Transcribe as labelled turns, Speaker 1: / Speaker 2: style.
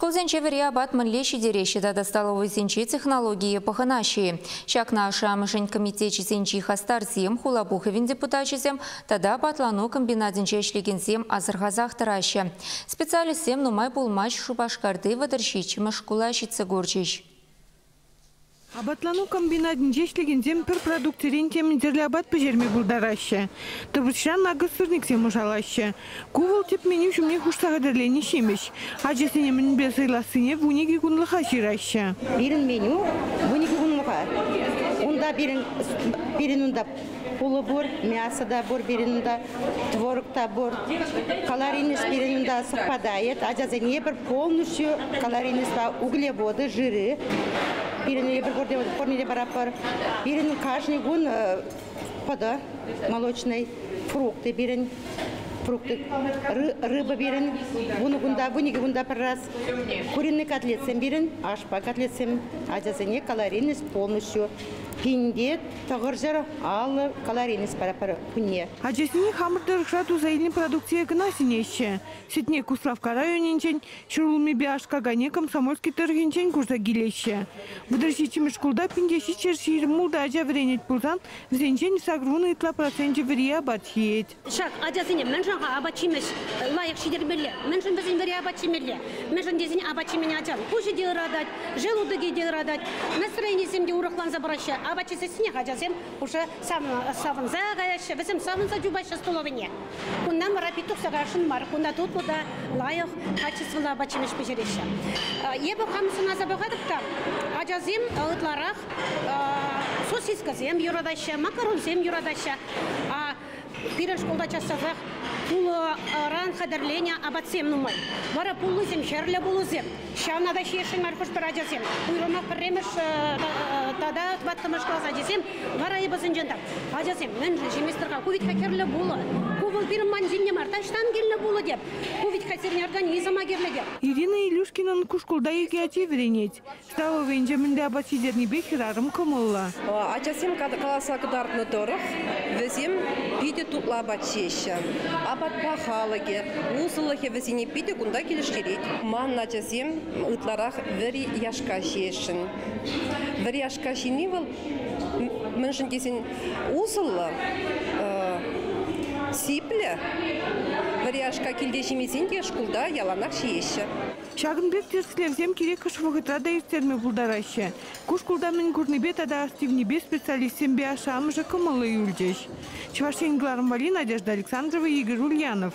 Speaker 1: Школ зенчевере абат мынлеши дереші да столовой зенче технологии паханаши. Шакна шамышын комитетчи зенчи хастарзем, хулабуховин депутатчизем, тада батлану комбинат зенчешлигензем азырғазақ тарашы. Специалистем нумай булмач шубашкарды вадыршичимы шкулашицы горчиш.
Speaker 2: Абатлану комбинатын жешлигензем пір продуктерин темендерлі абат пөжерме бұлдарашы. Табытшан нагыстырниксем ұжалашы. Кувыл теп меню жүмне хуштағадырлені шемеш. Ажесіне мін бе сыйласыне вунеге күнліға жирашы.
Speaker 3: Бірін меню вунеге күнліға. Онда бірін онда пулы бұр, мясо да бұр, бірін онда творог та бұр. Калорийность бірін онда совпадает. Ажесіне бір полностью калорийность углеводы, жиры. Birinin bir kornede beraber, birinin каждый gün пода молочный, фрукты, birinin фрукты, рыба birinin, bunu gunda bir раз, куриный котлетсем birinin, ашпа котлетсем, acısını калорийность полностью. Пинде тағыржар алы калорийность бeraber күнне.
Speaker 2: Acesini hamurda rıkşat uzaylı продукция гына синеще. Сетне Куславка районенчен, шурулми биашка гане комсомольский торгенчен курса гилеще. Выдержичим школда пиндеши чершир мулда ажа вренет пулзан, взенчен сагруны итла проценте врия абатхиет.
Speaker 4: Шак, ажасыне меншанға абатчимеш лайық шидер берле. Меншан бізін врия абатчимерле. Меншан дезіне абатчимен ачан. Куши дел радать, желудыге дел радать. Настроение семьде урахлан забраща. Абачисы снег ажасем уже савын загаяшы. Бізім савын зажубайшы столовыне. Кундан рапитук сағашын мар. Кунда тут куда лайық качестволы абатчимеш пешереші. Ебі қамысын азабығадықта. Ажасем ұтларақ сосискасем юрадашы, макаронсем юрадашы. Пирен школда часазақ пулы ран қадірления абатсем нумай. Бара пулы зем, шерлі бұлы зем. Шавнада шешін марқыш бір ажасем. Уйромақ біремеш тада тваттымыш класс ажасем. Бара ебізін жында. Ажасем, мен жеместерға кувитка керлі бұлы. Кувыл бірін манзинне марташтан келі бұлы деп. Кувитка серне организма керлі деп.
Speaker 2: Ирина Илюшкинын кушкулда егеати веренет. Стало венжемінде абатсидерні бекірарым кымылла.
Speaker 5: Ажасем қаласа кыдартны дұрық. Візем пиде тутла абатшеші. Абат пахалыге, ұсылығы візіне пиде күнда келіштерет. Ман ажасем ұтларақ вірі яшқа шешін. Вірі яшқа шені бұл мүншін кесін ұсылы, сиплі. Вірі яшқа келдешімесен де шкулда яланақ шеші.
Speaker 2: Шагынбек терслевзем керек кышвығытра да естерме бұлдарашы. Кушкулдамын күрнебе тада астивнебе специалистем бе ашамы жакымылы юлдеш. Чевашенгларым Вали, Надежда Александрова, Игорь Ульянов.